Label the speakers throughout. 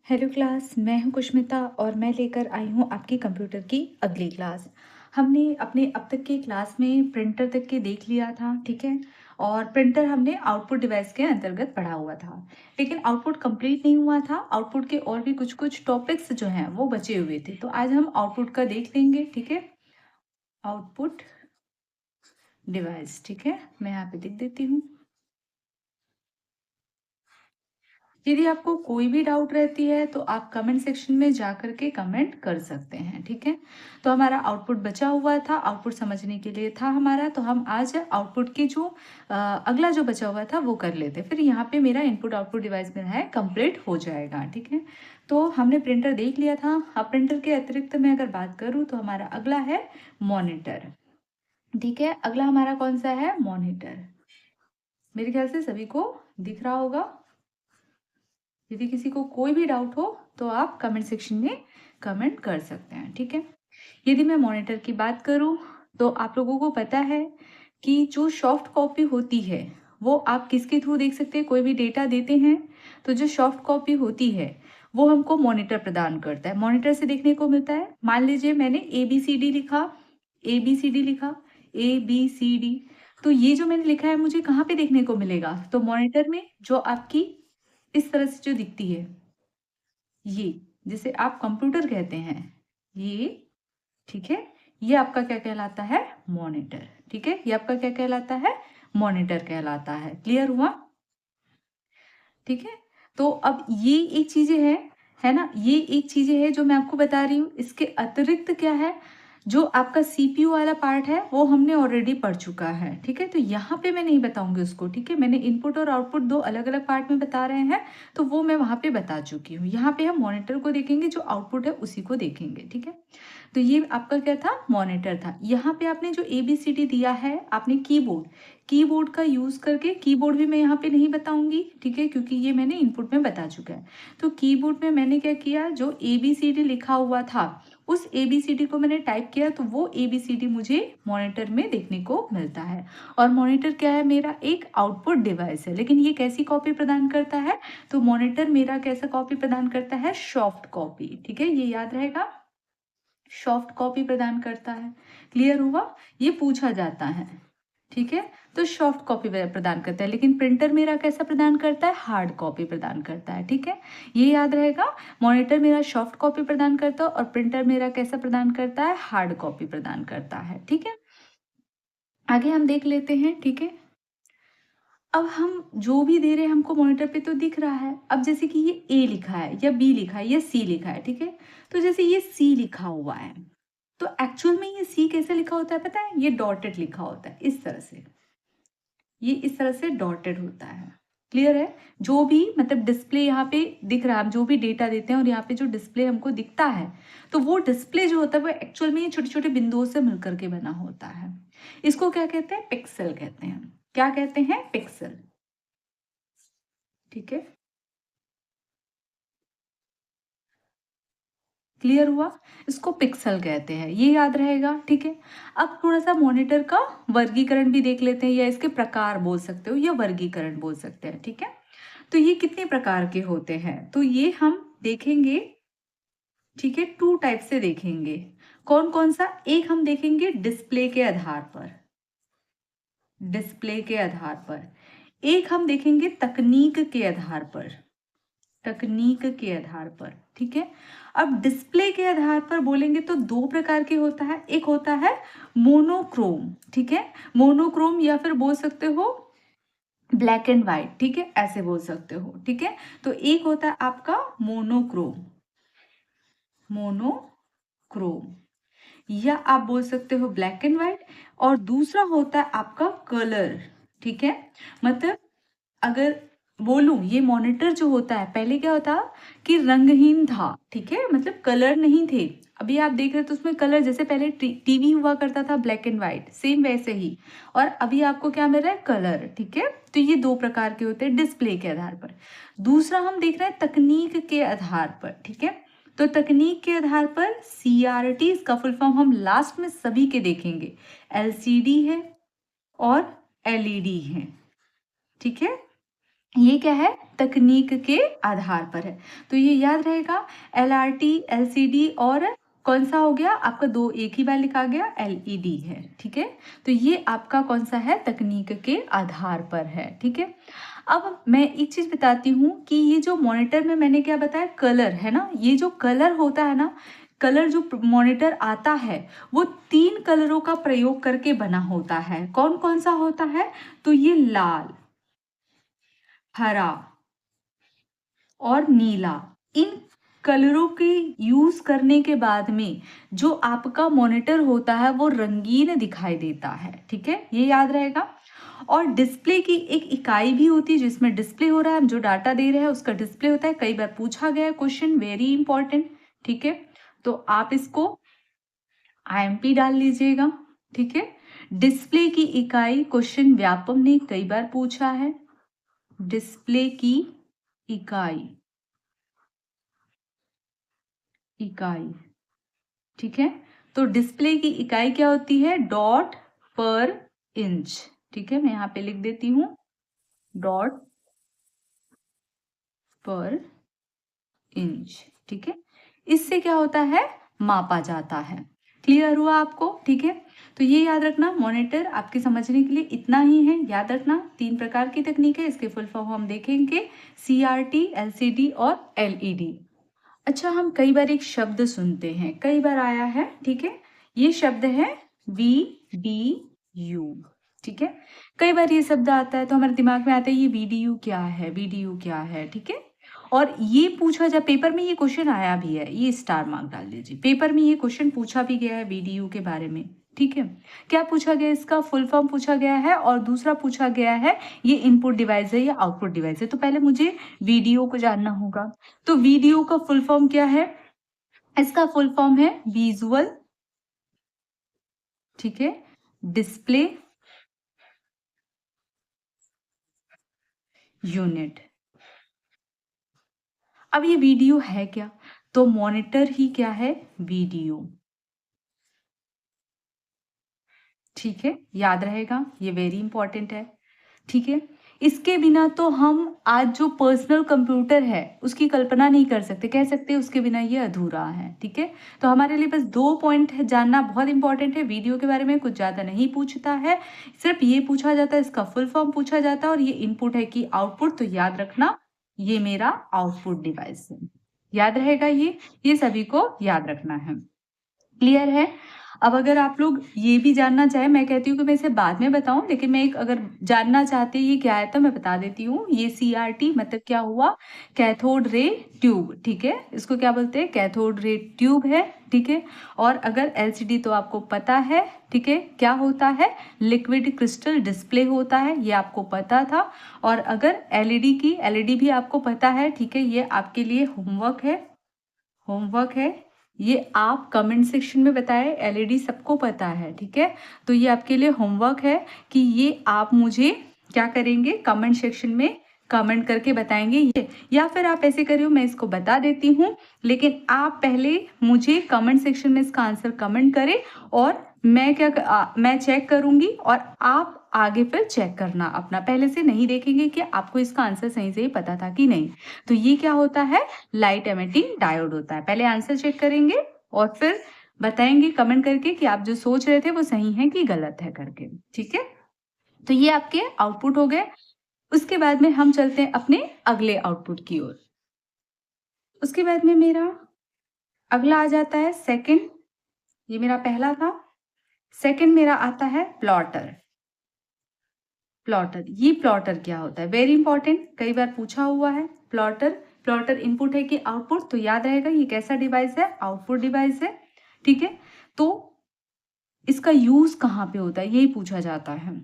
Speaker 1: Hello class, मैं हूं कुष्मिता और मैं लेकर आई हूं आपकी कंप्यूटर की अगली क्लास। हमने अपने अब तक के क्लास में प्रिंटर तक के देख लिया था, ठीक है। और प्रिंटर हमने आउटपुट डिवाइस के अंतर्गत पढ़ा हुआ था, लेकिन आउटपुट कंप्लीट नहीं हुआ था। आउटपुट के और भी कुछ कुछ टॉपिक्स जो हैं वो बचे हुए थे, तो आज हम आउटपुट का देख लेंगे, ठीक है। आउटपुट डिवाइस, ठीक है, मैं यहाँ पे लिख देती हूँ। यदि आपको कोई भी डाउट रहती है तो आप कमेंट सेक्शन में जा कर के कमेंट कर सकते हैं, ठीक है। तो हमारा आउटपुट बचा हुआ था, आउटपुट समझने के लिए था हमारा, तो हम आज आउटपुट की जो अगला जो बचा हुआ था वो कर लेते हैं। फिर यहाँ पे मेरा इनपुट आउटपुट डिवाइस में है कंप्लीट हो जाएगा, ठीक है। तो हमने प्रिंटर देख लिया था। अब प्रिंटर के अतिरिक्त मैं अगर बात करूँ तो हमारा अगला है मॉनिटर, ठीक है। अगला हमारा कौन सा है? मॉनिटर। मेरे ख्याल से सभी को दिख रहा होगा। यदि किसी को कोई भी डाउट हो तो आप कमेंट सेक्शन में कमेंट कर सकते हैं, ठीक है। यदि मैं मॉनिटर की बात करूं तो आप लोगों को पता है कि जो सॉफ्ट कॉपी होती है वो आप किसके थ्रू देख सकते हैं। कोई भी डेटा देते हैं तो जो सॉफ्ट कॉपी होती है वो हमको मॉनिटर प्रदान करता है। मॉनिटर से देखने को मिलता है, मान लीजिए मैंने ABCD लिखा, ABCD लिखा, ABCD। तो ये जो मैंने लिखा है मुझे कहाँ पे देखने को मिलेगा? तो मॉनिटर में, जो आपकी इस तरह से जो दिखती है, ये जिसे आप कंप्यूटर कहते हैं, ये, ठीक है। ये आपका क्या कहलाता है? मॉनिटर, ठीक है। ये आपका क्या कहलाता है? मॉनिटर कहलाता है। क्लियर हुआ? ठीक है। तो अब ये एक चीजें है ना, ये एक चीजें है जो मैं आपको बता रही हूँ। इसके अतिरिक्त क्या है, जो आपका CPU वाला पार्ट है वो हमने ऑलरेडी पढ़ चुका है, ठीक है। तो यहाँ पे मैं नहीं बताऊंगी उसको, ठीक है। मैंने इनपुट और आउटपुट दो अलग अलग पार्ट में बता रहे हैं, तो वो मैं वहां पे बता चुकी हूँ। यहाँ पे हम मॉनिटर को देखेंगे, जो आउटपुट है उसी को देखेंगे, ठीक है। तो ये आपका क्या था? मॉनिटर था। यहाँ पे आपने जो ABCD दिया है, आपने कीबोर्ड, कीबोर्ड का यूज करके, कीबोर्ड भी मैं यहाँ पे नहीं बताऊंगी, ठीक है, क्योंकि ये मैंने इनपुट में बता चुका है। तो कीबोर्ड में मैंने क्या किया, जो ABCD लिखा हुआ था उस ABCD को मैंने टाइप किया, तो वो ABCD मुझे मॉनिटर में देखने को मिलता है। और मॉनिटर क्या है? मेरा एक आउटपुट डिवाइस है। लेकिन ये कैसी कॉपी प्रदान करता है? तो मॉनिटर मेरा कैसा कॉपी प्रदान करता है? सॉफ्ट कॉपी, ठीक है, ये याद रहेगा। सॉफ्ट कॉपी प्रदान करता है। क्लियर हुआ? ये पूछा जाता है, ठीक है। तो सॉफ्ट कॉपी प्रदान करता है, लेकिन प्रिंटर मेरा कैसा प्रदान करता है? हार्ड कॉपी प्रदान करता है, ठीक है। ये याद रहेगा। मॉनिटर मेरा सॉफ्ट कॉपी प्रदान करता है और प्रिंटर मेरा कैसा प्रदान करता है? हार्ड कॉपी प्रदान करता है, ठीक है। आगे हम देख लेते हैं, ठीक है। अब हम जो भी दे रहे हैं हमको मॉनिटर पे तो दिख रहा है। अब जैसे कि ये A लिखा है या B लिखा है या C लिखा है, ठीक है। तो जैसे ये C लिखा हुआ है, तो एक्चुअल में ये C कैसे लिखा होता है पता है? ये डॉटेड लिखा होता है, इस तरह से। ये इस तरह से डॉटेड होता है। क्लियर है? जो भी मतलब डिस्प्ले यहाँ पे दिख रहा है, हम जो भी डेटा देते हैं और यहाँ पे जो डिस्प्ले हमको दिखता है, तो वो डिस्प्ले जो होता है वो एक्चुअल में ये छोटे छोटे बिंदुओं से मिलकर के बना होता है। इसको क्या कहते हैं? पिक्सल कहते हैं। क्या कहते हैं? पिक्सल, ठीक है। क्लियर हुआ? इसको पिक्सल कहते हैं, ये याद रहेगा, ठीक है। अब थोड़ा सा मॉनिटर का वर्गीकरण भी देख लेते हैं, या इसके प्रकार बोल सकते हो या वर्गीकरण बोल सकते हैं, ठीक है। तो ये कितने प्रकार के होते हैं तो ये हम देखेंगे, ठीक है। टू टाइप से देखेंगे। कौन कौन सा? एक हम देखेंगे डिस्प्ले के आधार पर, डिस्प्ले के आधार पर। एक हम देखेंगे तकनीक के आधार पर, तकनीक के आधार पर, ठीक है। अब डिस्प्ले के आधार पर बोलेंगे तो दो प्रकार के होता है। एक होता है मोनोक्रोम, ठीक है। मोनोक्रोम या फिर बोल सकते हो ब्लैक एंड व्हाइट, ठीक है, ऐसे बोल सकते हो, ठीक है। तो एक होता है आपका मोनोक्रोम, मोनोक्रोम, या आप बोल सकते हो ब्लैक एंड व्हाइट। और दूसरा होता है आपका कलर, ठीक है। मतलब अगर बोलूं, ये मॉनिटर जो होता है पहले क्या होता कि रंगहीन था, ठीक है, मतलब कलर नहीं थे। अभी आप देख रहे हो तो उसमें कलर, जैसे पहले टीवी हुआ करता था ब्लैक एंड व्हाइट, सेम वैसे ही। और अभी आपको क्या मिल रहा है? कलर, ठीक है। तो ये दो प्रकार के होते हैं डिस्प्ले के आधार पर। दूसरा हम देख रहे हैं तकनीक के आधार पर, ठीक है। तो तकनीक के आधार पर CRT, इसका फुल फॉर्म हम लास्ट में सभी के देखेंगे। LCD है और LED है, ठीक है। ये क्या है? तकनीक के आधार पर है। तो ये याद रहेगा, एलआरटी, एलसीडी और कौन-सा हो गया आपका? 2 एक ही बार लिखा गया, एलईडी है, ठीक है? तो ये आपका कौन-सा है? तकनीक के आधार पर है, ठीक है? अब मैं एक चीज़ बताती हूँ कि ये जो मॉनिटर में मैंने क्या बताया? कलर, है ना? ये जो कलर होता है ना, कलर जो मॉनिटर आता है, वो 3 कलरों का प्रयोग करके बना होता है। कौन-कौन सा होता है? तो ये लाल, हरा और नीला, इन कलरों के यूज़ करने के बाद में जो आपका मॉनिटर होता है वो रंगीन दिखाई देता है, ठीक है? ये याद रहेगा। और डिस्प्ले की एक इकाई भी होती है जिसमें डिस्प्ले हो रहा है, हम जो डाटा दे रहे हैं उसका डिस्प्ले होता है। कई बार पूछा गया है क्वेश्चन, वेरी इंपॉर्टेंट, ठीक है? तो आप इसको आईएमपी डाल लीजिएगा, ठीक है? डिस्प्ले की इकाई, क्वेश्चन व्यापम ने कई बार पूछा है। डिस्प्ले की इकाई, इकाई, ठीक है? तो डिस्प्ले की इकाई क्या होती है? डॉट पर इंच, ठीक है? मैं यहाँ पे लिख देती हूँ, डॉट पर इंच, ठीक है? इससे क्या होता है? मापा जाता है। क्लियर हुआ आपको? ठीक है? तो ये याद रखना, मॉनिटर आपके समझने के लिए इतना ही है। याद रखना 3 प्रकार की तकनीक है, इसके फुल फॉर्म हम देखेंगे, सीआरटी, एलसीडी और एलईडी। अच्छा, हम कई बार एक शब्द सुनते हैं, कई बार आया है, ठीक है? ये शब्द है वीडीयू, ठीक है? कई बार ये शब्द आता है तो हमारे दिमाग में आता है ये वीडीयू क्या है, वीडीयू क्या है, ठीक है? और ये पूछा जा, पेपर में ये क्वेश्चन आया भी है, ये स्टार मार्क डाल दीजिए। पेपर में ये क्वेश्चन पूछा भी गया है वीडीयू के बारे में, ठीक है? क्या पूछा गया? इसका फुल फॉर्म पूछा गया है और दूसरा पूछा गया है ये इनपुट डिवाइस है या आउटपुट डिवाइस है। तो पहले मुझे वीडियो को जानना होगा। तो वीडियो का फुल फॉर्म क्या है? इसका फुल फॉर्म है विजुअल, ठीक है, डिस्प्ले यूनिट। अब ये वीडियो है क्या? तो मॉनिटर ही क्या है? वीडियो, ठीक है? याद रहेगा, ये वेरी इंपॉर्टेंट है, ठीक है? इसके बिना तो हम आज जो पर्सनल कंप्यूटर है उसकी कल्पना नहीं कर सकते, कह सकते हैं उसके बिना ये अधूरा है, ठीक है? तो हमारे लिए बस 2 पॉइंट है जानना बहुत इंपॉर्टेंट है। वीडियो के बारे में कुछ ज़्यादा नहीं पूछता है, सिर्फ ये पूछा जाता है, इसका फुल फॉर्म पूछा जाता है और ये इनपुट है कि आउटपुट। तो याद रखना, ये मेरा आउटपुट डिवाइस है। याद रहेगा ये सभी को याद रखना है। क्लियर है? अब अगर आप लोग ये भी जानना चाहें, मैं कहती हूँ कि मैं इसे बाद में बताऊँ, लेकिन मैं एक अगर जानना चाहते हैं ये क्या है तो मैं बता देती हूँ। ये सीआरटी मतलब क्या हुआ? कैथोड रे ट्यूब, ठीक है? इसको क्या बोलते हैं? कैथोड रे ट्यूब है, ठीक है? और अगर एलसीडी तो आपको पता है, ठीक है? क्या होता है? लिक्विड क्रिस्टल डिस्प्ले होता है, ये आपको पता था। और अगर एलईडी भी आपको पता है, ठीक है? ये आपके लिए होमवर्क है, होमवर्क है। ये आप कमेंट सेक्शन में बताएं, एलईडी सबको पता है, ठीक है? तो ये आपके लिए होमवर्क है कि ये आप मुझे क्या करेंगे? कमेंट सेक्शन में कमेंट करके बताएंगे ये, या फिर आप ऐसे करिए, मैं इसको बता देती हूँ, लेकिन आप पहले मुझे कमेंट सेक्शन में इसका आंसर कमेंट करें और मैं चेक करूंगी और आप आगे फिर चेक करना अपना, पहले से नहीं देखेंगे कि आपको इसका आंसर सही से ही पता था कि नहीं। तो ये क्या होता है? लाइट एमिटिंग डायोड होता है। पहले आंसर चेक करेंगे और फिर बताएंगे कमेंट करके कि आप जो सोच रहे थे वो सही है कि गलत है करके, ठीक है? तो ये आपके आउटपुट हो गए। उसके बाद में हम चलते हैं अपने अगले आउटपुट की ओर। उसके बाद में मेरा अगला आ जाता है सेकंड, ये मेरा पहला था। सेकंड मेरा आता है प्लॉटर। प्लॉटर, ये प्लॉटर क्या होता है? वेरी इंपॉर्टेंट, कई बार पूछा हुआ है। प्लॉटर, प्लॉटर इनपुट है कि आउटपुट? तो याद रहेगा ये कैसा डिवाइस है? आउटपुट डिवाइस है, ठीक है? तो इसका यूज कहाँ पे होता है यही पूछा जाता है।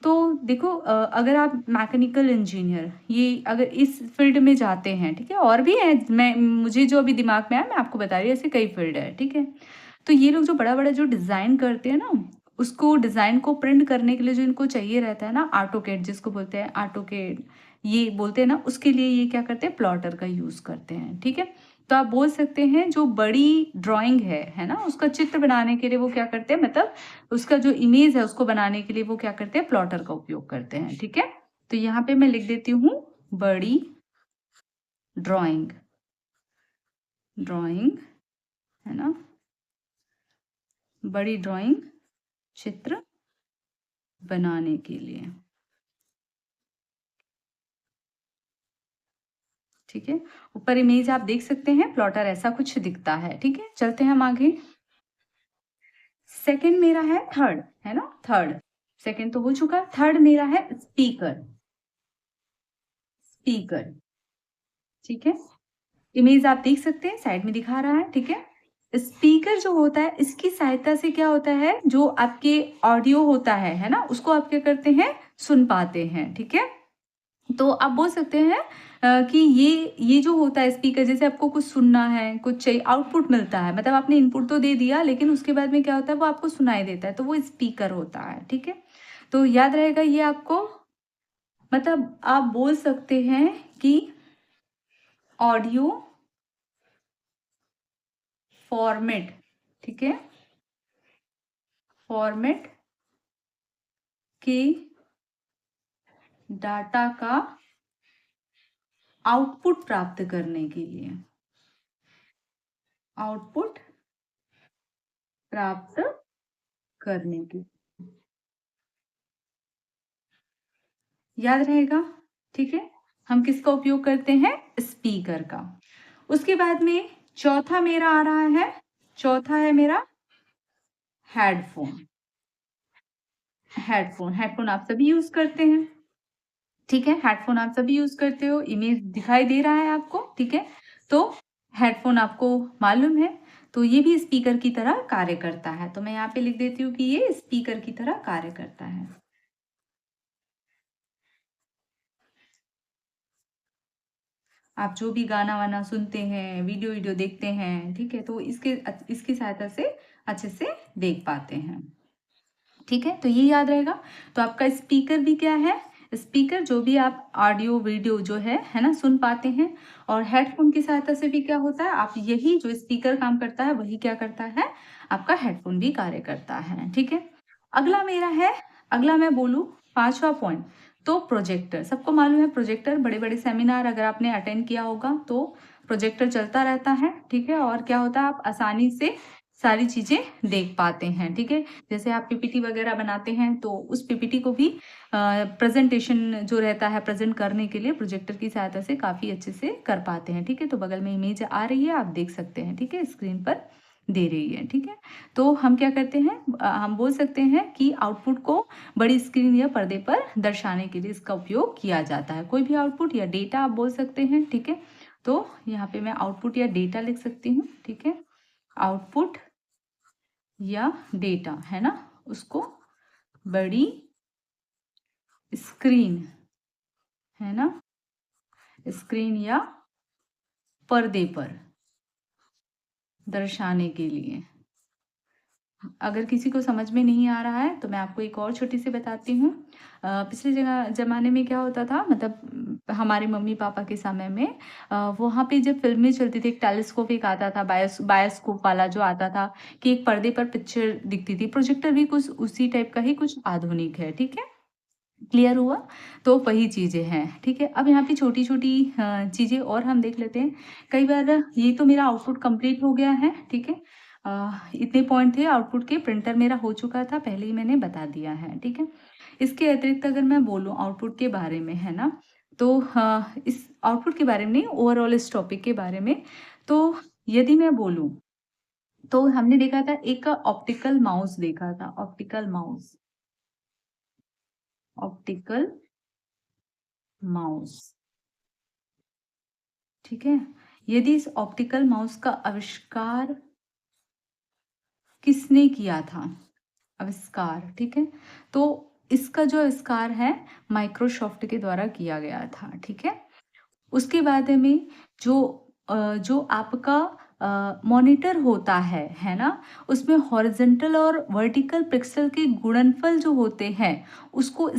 Speaker 1: तो देखो, अगर आप मैकेनिकल इंजीनियर ये अगर इस फील्ड में जाते हैं, ठीक है, और भी है, मैं मुझे जो अभी दिमाग में आया मैं आपको बता रही हूँ, ऐसे कई फील्ड है, ठीक है? तो ये लोग जो बड़ा बड़ा जो डिज़ाइन करते हैं ना, उसको डिज़ाइन को प्रिंट करने के लिए जो इनको चाहिए रहता है ना, ऑटोकैड जिसको बोलते हैं, ऑटोकैड ये बोलते हैं ना, उसके लिए ये क्या करते हैं? प्लॉटर का यूज़ करते हैं, ठीक है? तो आप बोल सकते हैं जो बड़ी ड्राइंग है ना, उसका चित्र बनाने के लिए वो क्या करते हैं, मतलब उसका जो इमेज है उसको बनाने के लिए वो क्या करते हैं? प्लॉटर का उपयोग करते हैं, ठीक है? तो यहाँ पे मैं लिख देती हूँ बड़ी ड्राइंग, ड्राइंग है ना, बड़ी ड्राइंग चित्र बनाने के लिए। ठीक है, ऊपर इमेज आप देख सकते हैं, प्लॉटर ऐसा कुछ दिखता है। ठीक है, चलते हैं हम आगे। सेकंड मेरा है थर्ड, है ना, थर्ड। सेकंड तो हो चुका, थर्ड मेरा है स्पीकर, स्पीकर। ठीक है, इमेज आप देख सकते हैं, साइड में दिखा रहा है। ठीक है, स्पीकर जो होता है, इसकी सहायता से क्या होता है, जो आपके ऑडियो होता है ना, उसको आप क्या करते हैं, सुन पाते हैं। ठीक है, तो आप बोल सकते हैं कि ये जो होता है स्पीकर, जैसे आपको कुछ सुनना है, कुछ चाहिए, आउटपुट मिलता है, मतलब आपने इनपुट तो दे दिया, लेकिन उसके बाद में क्या होता है, वो आपको सुनाई देता है, तो वो स्पीकर होता है। ठीक है, तो याद रहेगा ये आपको, मतलब आप बोल सकते हैं कि ऑडियो फॉर्मेट, ठीक है, फॉर्मेट के डाटा का आउटपुट प्राप्त करने के लिए, आउटपुट प्राप्त करने के, याद रहेगा। ठीक है, हम किसका उपयोग करते हैं, स्पीकर का। उसके बाद में चौथा मेरा आ रहा है, चौथा है मेरा हेडफोन, हेडफोन, हेडफोन आप सभी यूज करते हैं। ठीक है, हेडफोन आप सभी यूज करते हो, इमेज दिखाई दे रहा है आपको। ठीक है, तो हेडफोन आपको मालूम है, तो ये भी स्पीकर की तरह कार्य करता है। तो मैं यहाँ पे लिख देती हूँ कि ये स्पीकर की तरह कार्य करता है। आप जो भी गाना वाना सुनते हैं, वीडियो वीडियो देखते हैं, ठीक है, तो इसकी सहायता से अच्छे से देख पाते हैं। ठीक है, तो ये याद रहेगा। तो आपका स्पीकर भी क्या है, स्पीकर जो भी आप ऑडियो वीडियो जो है ना, सुन पाते हैं। और हेडफोन की सहायता से भी क्या होता है, आप यही जो स्पीकर काम करता है वही क्या करता है, आपका हेडफोन भी कार्य करता है। ठीक है, अगला मेरा है, अगला मैं बोलूँ पांचवा पॉइंट, तो प्रोजेक्टर। सबको मालूम है प्रोजेक्टर, बड़े बड़े सेमिनार अगर आपने अटेंड किया होगा तो प्रोजेक्टर चलता रहता है। ठीक है, और क्या होता है, आप आसानी से सारी चीजें देख पाते हैं। ठीक है, जैसे आप पीपीटी वगैरह बनाते हैं तो उस पीपीटी को भी प्रेजेंटेशन जो रहता है प्रेजेंट करने के लिए प्रोजेक्टर की सहायता से काफ़ी अच्छे से कर पाते हैं। ठीक है, तो बगल में इमेज आ रही है, आप देख सकते हैं। ठीक है, स्क्रीन पर दे रही है। ठीक है, तो हम क्या करते हैं, हम बोल सकते हैं कि आउटपुट को बड़ी स्क्रीन या पर्दे पर दर्शाने के लिए इसका उपयोग किया जाता है। कोई भी आउटपुट या डेटा आप बोल सकते हैं। ठीक है, तो यहाँ पे मैं आउटपुट या डेटा लिख सकती हूँ। ठीक है, आउटपुट या डेटा है ना, उसको बड़ी स्क्रीन, है ना, स्क्रीन या पर्दे पर दर्शाने के लिए। अगर किसी को समझ में नहीं आ रहा है तो मैं आपको एक और छोटी सी बताती हूँ। पिछले ज़माने में क्या होता था, मतलब हमारे मम्मी पापा के समय में वहाँ पे जब फ़िल्में चलती थी, एक टेलीस्कोप एक आता था, बायोस्कोप वाला जो आता था, कि एक पर्दे पर पिक्चर दिखती थी। प्रोजेक्टर भी कुछ उसी टाइप का ही कुछ आधुनिक है। ठीक है? क्लियर हुआ? तो वही चीज़ें हैं। ठीक है? अब यहाँ पे छोटी-छोटी चीज़ें और हम देख लेते हैं। कई बार ये तो मेरा आउटपुट कंप्लीट हो गया है। ठीक है? इतने पॉइंट थे आउटपुट के, प्रिंटर मेरा हो चुका था, पहले ही मैंने बता दिया है। ठीक है? इसके अतिरिक्त अगर मैं बोलूँ आउटपुट के बारे में, है ना? तो इस आउटपुट के बारे में नहीं, ओवरऑल इस टॉपिक के बारे में, तो यदि मैं बोलूँ, तो हमने देखा था एक ऑप्टिकल माउस देखा था, ऑप्टिकल माउस, ऑप्टिकल माउस। ठीक है, यदि इस ऑप्टिकल माउस का आविष्कार किसने किया था, आविष्कार, ठीक है, तो इसका जो आविष्कार है माइक्रोसॉफ्ट के द्वारा किया गया था। ठीक है, उसके बाद में जो जो आपका मॉनिटर होता है ना, उसमें हॉरिजॉन्टल और वर्टिकल पिक्सल के गुणनफल जो होते हैं, उसको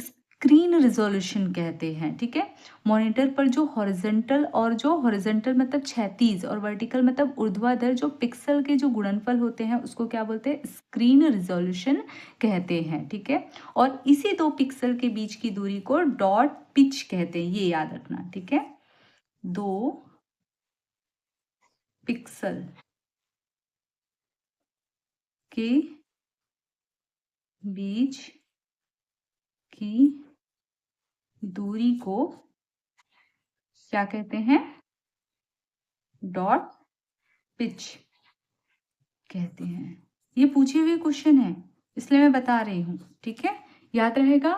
Speaker 1: स्क्रीन रिजोल्यूशन कहते हैं, ठीक है। मॉनिटर पर जो हॉरिजेंटल मतलब क्षैतिज और वर्टिकल मतलब ऊर्ध्वाधर जो पिक्सल के जो गुणनफल होते हैं उसको क्या बोलते हैं, स्क्रीन रिजोल्यूशन कहते हैं, ठीक है। और इसी दो पिक्सल के बीच की दूरी को डॉट पिच कहते हैं, ये याद रखना, ठीक है। दो पिक्सल के बीच की दूरी को क्या कहते हैं, डॉट पिच कहते हैं। ये पूछे हुए क्वेश्चन है, इसलिए मैं बता रही हूँ, ठीक है, याद रहेगा।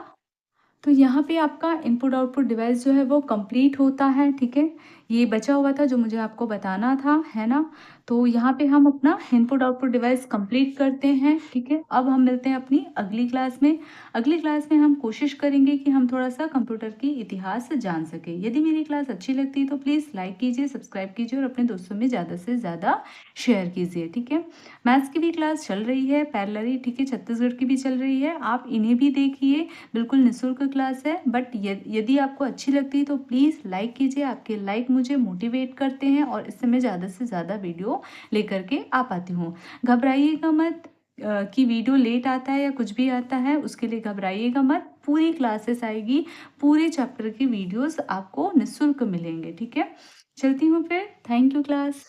Speaker 1: तो यहाँ पे आपका इनपुट आउटपुट डिवाइस जो है वो कंप्लीट होता है, ठीक है। ये बचा हुआ था जो मुझे आपको बताना था, है ना। तो यहाँ पे हम अपना इनपुट आउटपुट डिवाइस कंप्लीट करते हैं, ठीक है। अब हम मिलते हैं अपनी अगली क्लास में। अगली क्लास में हम कोशिश करेंगे कि हम थोड़ा सा कंप्यूटर की इतिहास जान सकें। यदि मेरी क्लास अच्छी लगती है तो प्लीज़ लाइक कीजिए, सब्सक्राइब कीजिए और अपने दोस्तों में ज़्यादा से ज़्यादा शेयर कीजिए, ठीक है। मैथ्स की भी क्लास चल रही है पैरेलली, ठीक है, छत्तीसगढ़ की भी चल रही है, आप इन्हें भी देखिए, बिल्कुल निःशुल्क क्लास है। बट यदि आपको अच्छी लगती है तो प्लीज़ लाइक कीजिए, आपके लाइक मुझे मोटिवेट करते हैं और इससे मैं ज़्यादा से ज़्यादा वीडियो लेकर के आ पाती हूँ। घबराइएगा मत कि वीडियो लेट आता है या कुछ भी आता है, उसके लिए घबराइएगा मत। पूरी क्लासेस आएगी, पूरे चैप्टर की वीडियोस आपको निःशुल्क मिलेंगे, ठीक है। चलती हूँ फिर, थैंक यू क्लास।